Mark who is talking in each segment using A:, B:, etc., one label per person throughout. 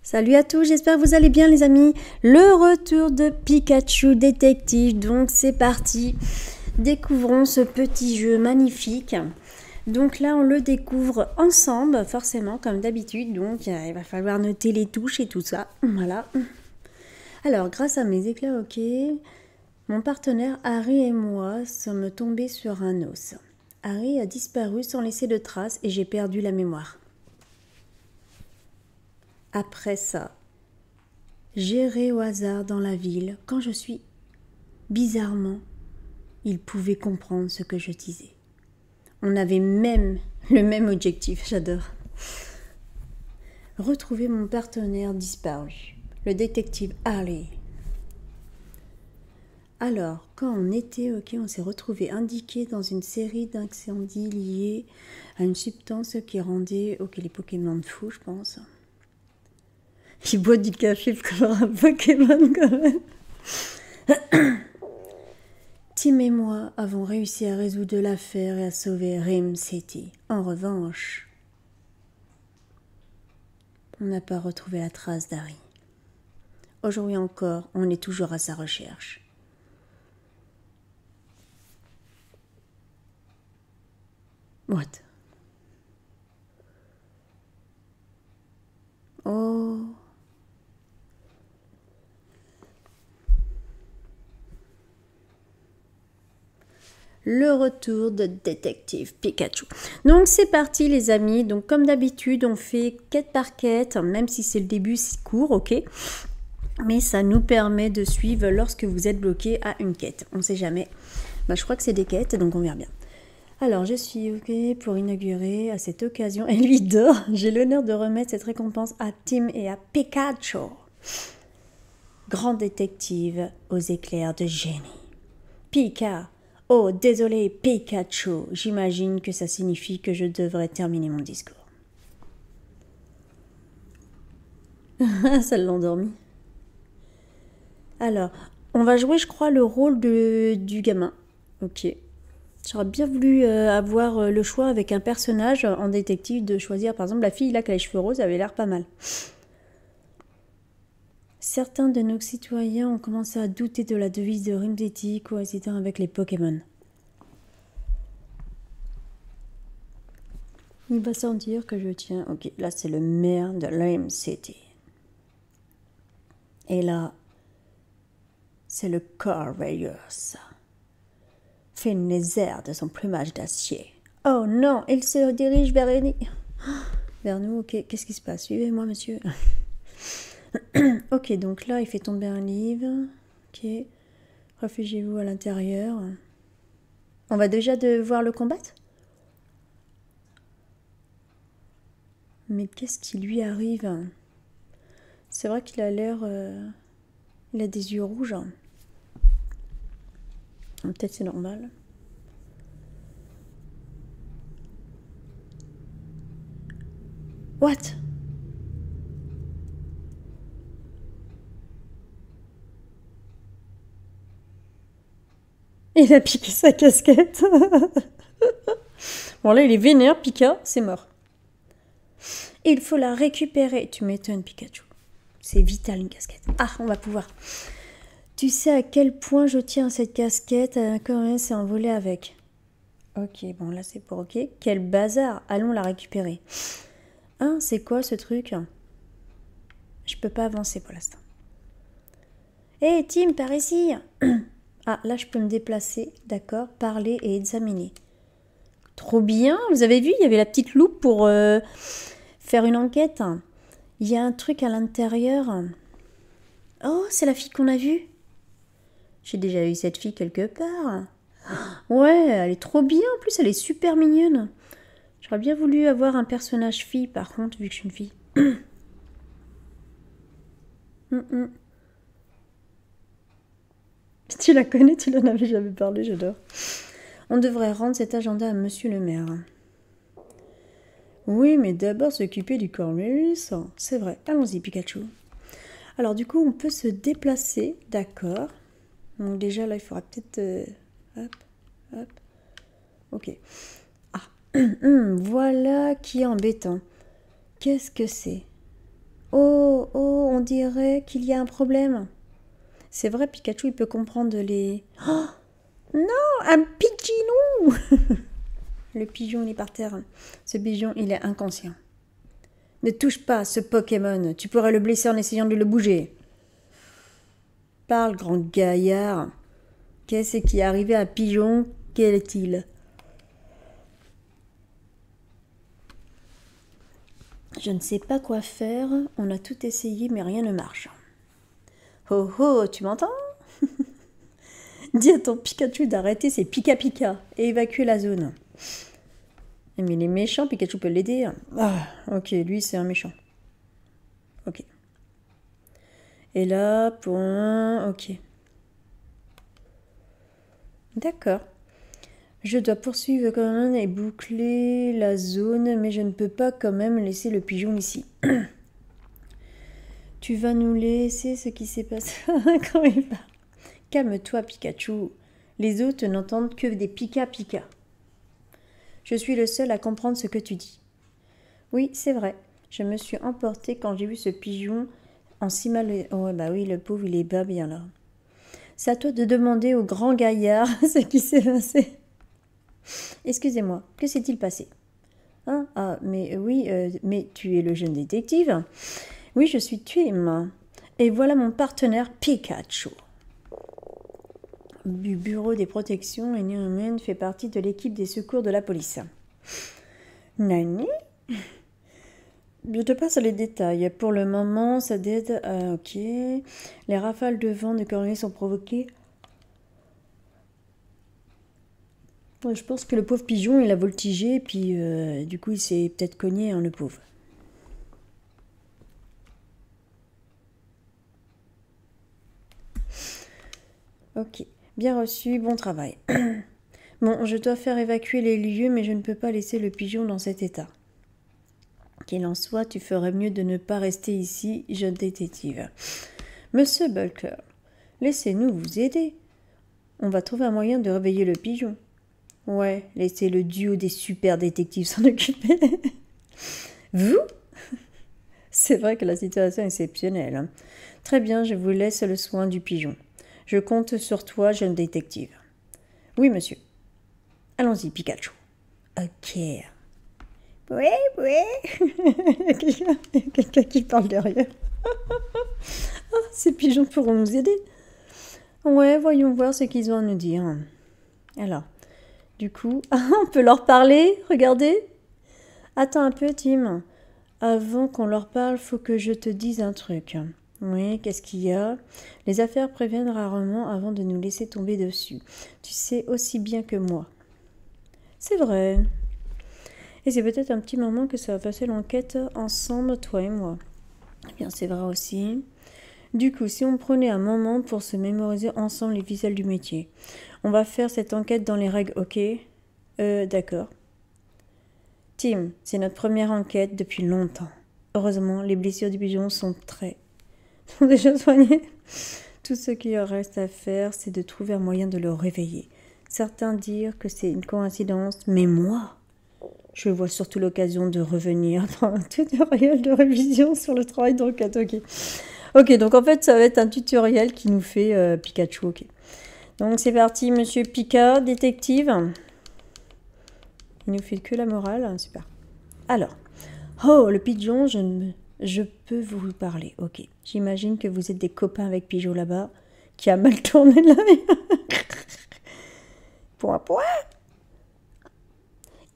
A: Salut à tous, j'espère que vous allez bien les amis. Le retour de Pikachu Détective, donc c'est parti. Découvrons ce petit jeu magnifique. Donc là on le découvre ensemble, forcément comme d'habitude. Donc il va falloir noter les touches et tout ça. Voilà. Alors grâce à mes éclats ok, mon partenaire Harry et moi sommes tombés sur un os. Harry a disparu sans laisser de traces et j'ai perdu la mémoire. Après ça, j'errais au hasard dans la ville quand je suis... Bizarrement, il pouvait comprendre ce que je disais. On avait même le même objectif, j'adore. Retrouver mon partenaire disparu, le détective Harry. Alors, quand on était ok, on s'est retrouvé indiqué dans une série d'incendies liés à une substance qui rendait ok les Pokémon fous, je pense. Il boit du café comme un Pokémon quand même. Tim et moi avons réussi à résoudre l'affaire et à sauver Rim City. En revanche, on n'a pas retrouvé la trace d'Harry. Aujourd'hui encore, on est toujours à sa recherche. What? Oh. Le retour de Détective Pikachu. Donc c'est parti les amis. Donc comme d'habitude, on fait quête par quête, même si c'est le début, c'est court, ok. Mais ça nous permet de suivre lorsque vous êtes bloqué à une quête. On ne sait jamais. Bah, je crois que c'est des quêtes, donc on verra bien. Alors je suis ok pour inaugurer à cette occasion. Et lui dort. J'ai l'honneur de remettre cette récompense à Tim et à Pikachu. Grand détective aux éclairs de génie. Pika. Oh, désolé, Pikachu. J'imagine que ça signifie que je devrais terminer mon discours. Ça l'a endormi. Alors, on va jouer, je crois, le rôle du gamin. Ok. J'aurais bien voulu avoir le choix avec un personnage en détective de choisir, par exemple, la fille là qui a les cheveux roses, elle avait l'air pas mal. Certains de nos citoyens ont commencé à douter de la devise de Rim City coïncidant avec les Pokémon. Il va sans dire que je tiens... Ok, là c'est le maire de Rim City. Et là, c'est le Corvallis. Filme les airs de son plumage d'acier. Oh non, il se dirige vers nous. Vers nous, ok, qu'est-ce qui se passe? Suivez-moi, monsieur. Ok, donc là, il fait tomber un livre. Ok, réfugiez-vous à l'intérieur. On va déjà devoir le combattre? Mais qu'est-ce qui lui arrive? C'est vrai qu'il a l'air... Il a des yeux rouges. Peut-être c'est normal. What? Il a piqué sa casquette. Bon là il est vénère, Pika, c'est mort. Il faut la récupérer. Tu m'étonnes Pikachu. C'est vital une casquette. Ah, on va pouvoir. Tu sais à quel point je tiens à cette casquette, quand même s'est envolé avec. Ok, bon là c'est pour ok. Quel bazar, allons la récupérer. Hein, c'est quoi ce truc? Je peux pas avancer pour l'instant. Hé Tim, par ici. Ah, là je peux me déplacer, d'accord, parler et examiner. Trop bien, vous avez vu, il y avait la petite loupe pour faire une enquête. Il y a un truc à l'intérieur. Oh, c'est la fille qu'on a vue. J'ai déjà eu cette fille quelque part. Ouais, elle est trop bien, en plus elle est super mignonne. J'aurais bien voulu avoir un personnage fille par contre, vu que je suis une fille. Tu la connais, tu n'en avais jamais parlé, j'adore. On devrait rendre cet agenda à monsieur le maire. Oui, mais d'abord s'occuper du Corvallis. C'est vrai, allons-y Pikachu. Alors du coup, on peut se déplacer, d'accord. Donc déjà là, il faudra peut-être... hop, hop. Ok. Ah, voilà qui est embêtant. Qu'est-ce que c'est? Oh, oh, on dirait qu'il y a un problème. C'est vrai, Pikachu, il peut comprendre les... Oh, non, un pigeon. Le pigeon, il est par terre. Ce pigeon, il est inconscient. Ne touche pas à ce Pokémon. Tu pourrais le blesser en essayant de le bouger. Parle, grand gaillard. Qu'est-ce qui est arrivé à Pigeon? Quel est-il? Je ne sais pas quoi faire. On a tout essayé, mais rien ne marche. Oh oh, tu m'entends? Dis à ton Pikachu d'arrêter ses pika-pika et évacuer la zone. Mais il est méchant, Pikachu peut l'aider. Ah, ok, lui c'est un méchant. Ok. Et là, pour un... Ok. D'accord. Je dois poursuivre quand même et boucler la zone, mais je ne peux pas quand même laisser le pigeon ici. Tu vas nous laisser ce qui s'est passé quand il va. Calme-toi, Pikachu. Les autres n'entendent que des pika-pika. Je suis le seul à comprendre ce que tu dis. Oui, c'est vrai. Je me suis emportée quand j'ai vu ce pigeon en si mal... Oh, bah oui, le pauvre, il est pas bien là. C'est à toi de demander au grand gaillard ce qui s'est passé. Excusez-moi, que s'est-il passé? Hein? Ah, mais oui, mais tu es le jeune détective. Oui, je suis Tim. Et voilà mon partenaire Pikachu. Du bureau des protections et Newman fait partie de l'équipe des secours de la police. Nani? Je te passe les détails. Pour le moment, ça date à... Ok. Les rafales de vent de Corneille sont provoquées. Ouais, je pense que le pauvre pigeon, il a voltigé, puis du coup, il s'est peut-être cogné, hein, le pauvre. Ok. Bien reçu, bon travail. Bon, je dois faire évacuer les lieux, mais je ne peux pas laisser le pigeon dans cet état. Qu'il en soit, tu ferais mieux de ne pas rester ici, jeune détective. Monsieur Bulker, laissez-nous vous aider. On va trouver un moyen de réveiller le pigeon. Ouais, laissez le duo des super détectives s'en occuper. Vous? C'est vrai que la situation est exceptionnelle. Hein. Très bien, je vous laisse le soin du pigeon. Je compte sur toi, jeune détective. Oui, monsieur. Allons-y, Pikachu. Ok. Oui, oui. Il y a quelqu'un qui parle derrière. Ah, ces pigeons pourront nous aider. Ouais, voyons voir ce qu'ils ont à nous dire. Alors, du coup... Ah, on peut leur parler, regardez. Attends un peu, Tim. Avant qu'on leur parle, faut que je te dise un truc. Oui, qu'est-ce qu'il y a? Les affaires préviennent rarement avant de nous laisser tomber dessus. Tu sais aussi bien que moi. C'est vrai. Et c'est peut-être un petit moment que ça va passer l'enquête ensemble, toi et moi. Eh bien, c'est vrai aussi. Du coup, si on prenait un moment pour se mémoriser ensemble les ficelles du métier. On va faire cette enquête dans les règles, ok? D'accord. Tim, c'est notre première enquête depuis longtemps. Heureusement, les blessures du pigeon sont déjà soignées. Tout ce qu'il reste à faire, c'est de trouver un moyen de le réveiller. Certains dirent que c'est une coïncidence, mais moi, je vois surtout l'occasion de revenir dans un tutoriel de révision sur le travail d'enquête. Ok, donc en fait, ça va être un tutoriel qui nous fait Pikachu. Ok. Donc c'est parti, monsieur Pika, détective. Il nous fait que la morale, super. Alors, oh, le pigeon, je peux vous parler. Ok, j'imagine que vous êtes des copains avec Pigeon là-bas, qui a mal tourné de la Point.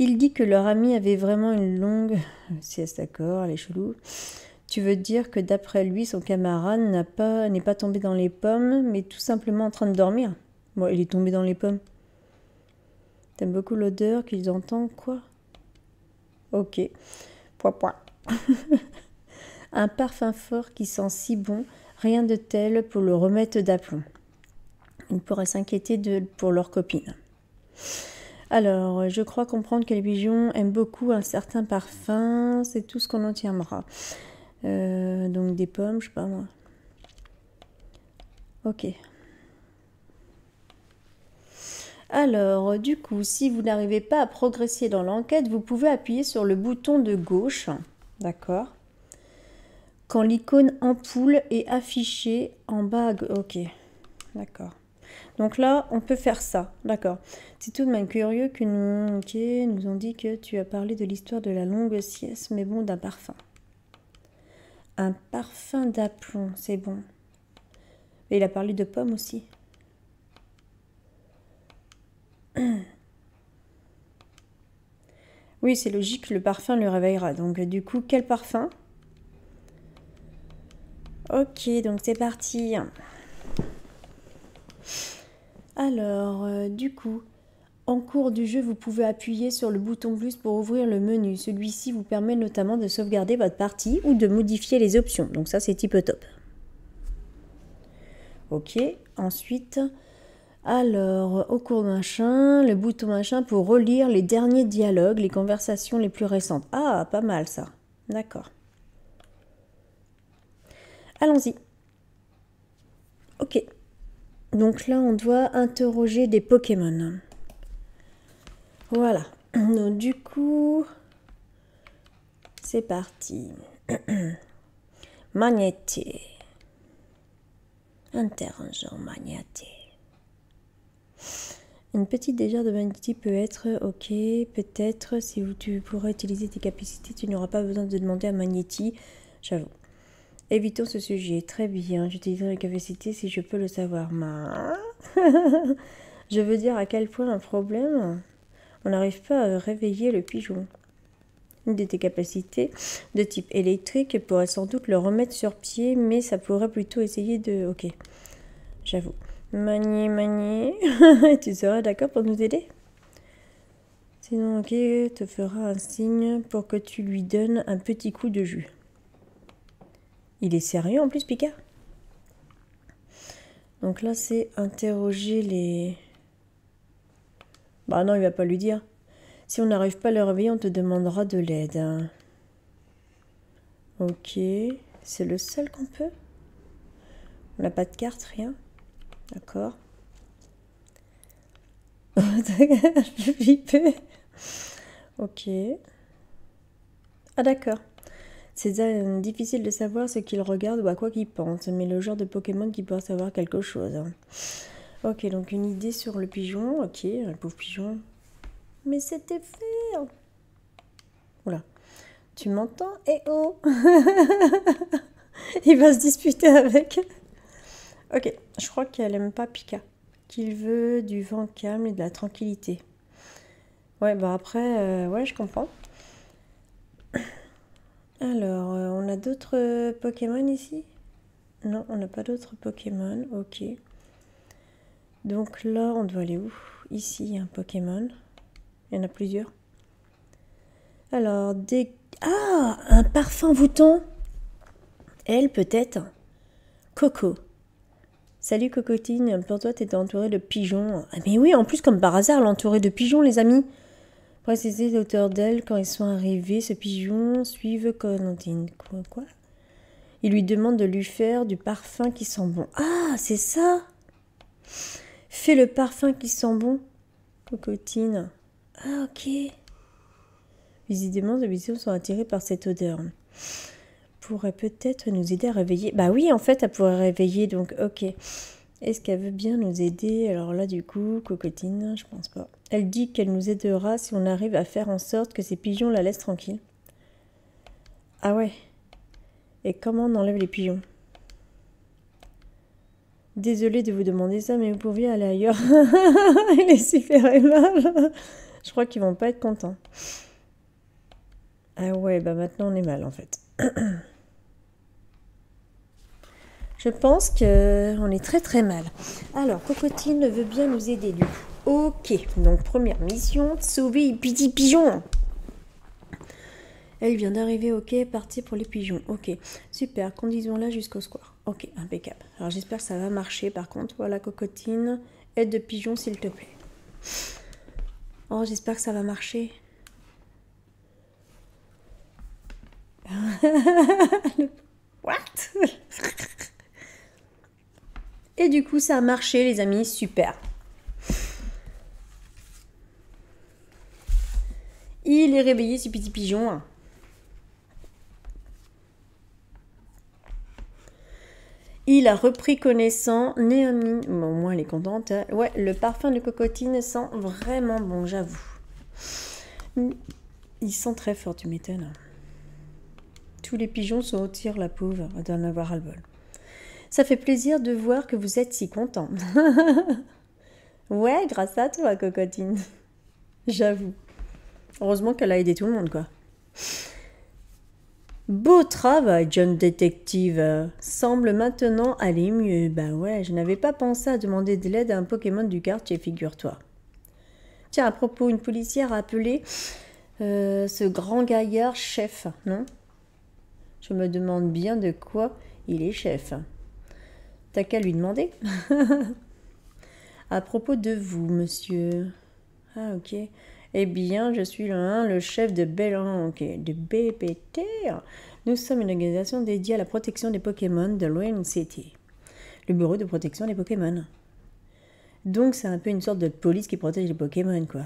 A: Il dit que leur ami avait vraiment une longue sieste, d'accord, elle est chelou. Tu veux dire que d'après lui, son camarade n'est pas tombé dans les pommes, mais tout simplement en train de dormir? Bon, il est tombé dans les pommes. T'aimes beaucoup l'odeur qu'ils entendent, quoi? Ok. Point. Un parfum fort qui sent si bon, rien de tel pour le remettre d'aplomb. Ils pourraient s'inquiéter pour leur copine. Alors, je crois comprendre que les pigeons aiment beaucoup un certain parfum, c'est tout ce qu'on en tiendra. Donc des pommes, je sais pas moi. Ok. Alors, du coup, si vous n'arrivez pas à progresser dans l'enquête, vous pouvez appuyer sur le bouton de gauche. D'accord. quand l'icône ampoule est affichée en bas. Ok, d'accord. Donc là, on peut faire ça, d'accord. C'est tout de même curieux que nous ont dit que tu as parlé de l'histoire de la longue sieste, mais bon, d'un parfum. Un parfum d'aplomb, c'est bon. Et il a parlé de pommes aussi. Oui, c'est logique, le parfum le réveillera. Donc du coup, quel parfum? Ok, donc c'est parti. Alors, du coup, en cours du jeu, vous pouvez appuyer sur le bouton plus pour ouvrir le menu. Celui-ci vous permet notamment de sauvegarder votre partie ou de modifier les options. Donc ça, c'est type top. Ok, ensuite, alors, au cours machin, le bouton machin pour relire les derniers dialogues, les conversations les plus récentes. Ah, pas mal ça. D'accord. Allons-y. Ok. Donc là, on doit interroger des Pokémon. Voilà. Donc du coup, c'est parti. Magnété. Interrogeant Magnété. Une petite dégère de Magnété peut être ok. Peut-être si tu pourras utiliser tes capacités, tu n'auras pas besoin de demander à Magnété. J'avoue. Évitons ce sujet. Très bien. J'utiliserai les capacités si je peux le savoir. Je veux dire à quel point un problème. On n'arrive pas à réveiller le pigeon. Une de tes capacités de type électrique pourrait sans doute le remettre sur pied, mais ça pourrait plutôt essayer de... Ok, j'avoue. Manier. Tu seras d'accord pour nous aider? Sinon, ok, te fera un signe pour que tu lui donnes un petit coup de jus. Il est sérieux en plus, Pika? Donc là, c'est interroger les... Bah non, il va pas lui dire. Si on n'arrive pas à le réveiller, on te demandera de l'aide. Ok, c'est le seul qu'on peut. On n'a pas de carte, rien. D'accord. Je pipais. Ok. Ah d'accord. C'est difficile de savoir ce qu'il regarde ou à quoi qu'il pense, mais le genre de Pokémon qui peut savoir quelque chose. Ok, donc une idée sur le pigeon. Ok, le pauvre pigeon. Mais c'était fait. Oula. Tu m'entends? Eh oh. Il va se disputer avec. Ok, je crois qu'elle aime pas Pika. Qu'il veut du vent calme et de la tranquillité. Ouais, bah après, ouais, je comprends. Alors, on a d'autres Pokémon ici? Non, on n'a pas d'autres Pokémon. Ok. Donc là, on doit aller où? Ici, il y a un Pokémon. Il y en a plusieurs. Alors, des... Ah, un parfum voûtant. Elle, peut-être. Coco. Salut Cocotine, pour toi, t'étais entourée de pigeons. Ah mais oui, en plus, comme par hasard, l'entourée de pigeons, les amis. Précisez l'auteur d'elle quand ils sont arrivés. Ce pigeon suive Clémentine. Quoi? Il lui demande de lui faire du parfum qui sent bon. Ah, c'est ça. Fais le parfum qui sent bon, Cocotine. Ah, ok. Visiblement, les pigeons sont attirés par cette odeur. Pourrait peut-être nous aider à réveiller. Bah oui, en fait, elle pourrait réveiller, donc ok. Est-ce qu'elle veut bien nous aider? Alors là, du coup, Cocotine, je pense pas. Elle dit qu'elle nous aidera si on arrive à faire en sorte que ces pigeons la laissent tranquille. Ah ouais. Et comment on enlève les pigeons? Désolée de vous demander ça, mais vous pourriez aller ailleurs. Il est super aimable. Je crois qu'ils vont pas être contents. Ah ouais, bah maintenant on est mal en fait. Je pense qu'on est très très mal. Alors, Cocotine veut bien nous aider du coup. Ok, donc première mission, sauver les petits pigeons. Elle vient d'arriver, ok, parti pour les pigeons. Ok, super, conduisons-la jusqu'au square. Ok, impeccable. Alors j'espère que ça va marcher par contre. Voilà, Cocotine, aide de pigeon s'il te plaît. Oh, j'espère que ça va marcher. What? Et du coup, ça a marché, les amis, super. Il est réveillé, ce petit pigeon. Il a repris connaissance. Néomine. Bon, au moins, elle est contente. Ouais, le parfum de cocotine sent vraiment bon, j'avoue. Il sent très fort, tu m'étonnes. Tous les pigeons sont au tir, la pauvre, d'en avoir à le vol. Ça fait plaisir de voir que vous êtes si content. Ouais, grâce à toi, cocotine. J'avoue. Heureusement qu'elle a aidé tout le monde, quoi. Beau travail, John Détective. Semble maintenant aller mieux. Ben ouais, je n'avais pas pensé à demander de l'aide à un Pokémon du quartier, figure-toi. Tiens, à propos, une policière a appelé ce grand gaillard chef, non? Je me demande bien de quoi il est chef. T'as qu'à lui demander. À propos de vous, monsieur. Ah, ok. Eh bien, je suis le chef de de BPT. Nous sommes une organisation dédiée à la protection des Pokémon de Rain City. Le bureau de protection des Pokémon. Donc, c'est un peu une sorte de police qui protège les Pokémon, quoi.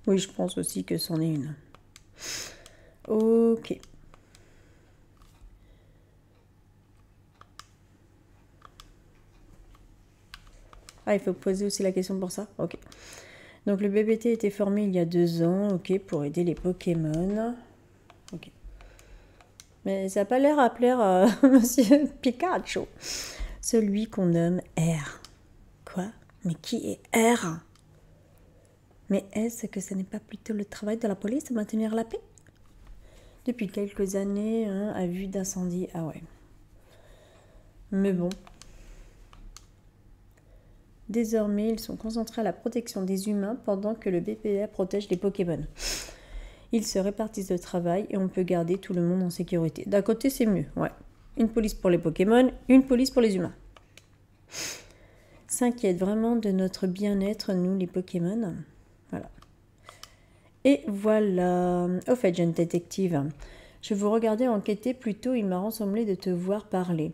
A: Oui, je pense aussi que c'en est une. Ok. Ah, il faut poser aussi la question pour ça. Ok. Donc le BBT a été formé il y a 2 ans, ok, pour aider les Pokémon. Ok. Mais ça n'a pas l'air à plaire à Monsieur Pikachu. Celui qu'on nomme R. Quoi? Mais qui est R? Mais est-ce que ce n'est pas plutôt le travail de la police de maintenir la paix? Depuis quelques années, hein, à vue d'incendie. Ah ouais. Mais bon. Désormais, ils sont concentrés à la protection des humains pendant que le BPA protège les Pokémon. Ils se répartissent le travail et on peut garder tout le monde en sécurité. D'un côté, c'est mieux, ouais. Une police pour les Pokémon, une police pour les humains. S'inquiète vraiment de notre bien-être, nous, les Pokémon. Voilà. Et voilà. Au fait, jeune détective, je vous regardais enquêter plus tôt, il m'a semblé de te voir parler.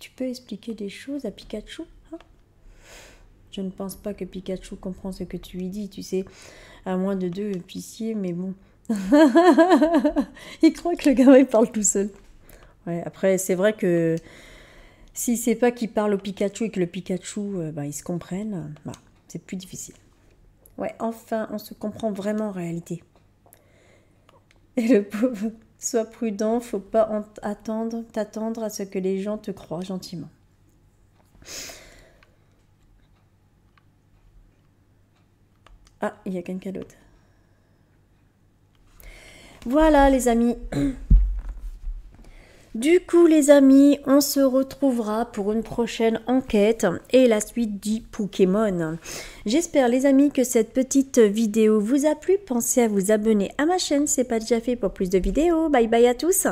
A: Tu peux expliquer des choses à Pikachu? Je ne pense pas que Pikachu comprend ce que tu lui dis, tu sais, à moins de 2 épiciers, mais bon. Il croit que le gamin il parle tout seul. Ouais, après, c'est vrai que si c'est pas qu'il parle au Pikachu et que le Pikachu, ils se comprennent, c'est plus difficile. Ouais, enfin, on se comprend vraiment en réalité. Et le pauvre, sois prudent, faut pas t'attendre à ce que les gens te croient gentiment. Ah, il y a quelqu'un d'autre. Voilà les amis. Du coup les amis, on se retrouvera pour une prochaine enquête et la suite du Pokémon. J'espère les amis que cette petite vidéo vous a plu. Pensez à vous abonner à ma chaîne si ce n'est pas déjà fait pour plus de vidéos. Bye bye à tous.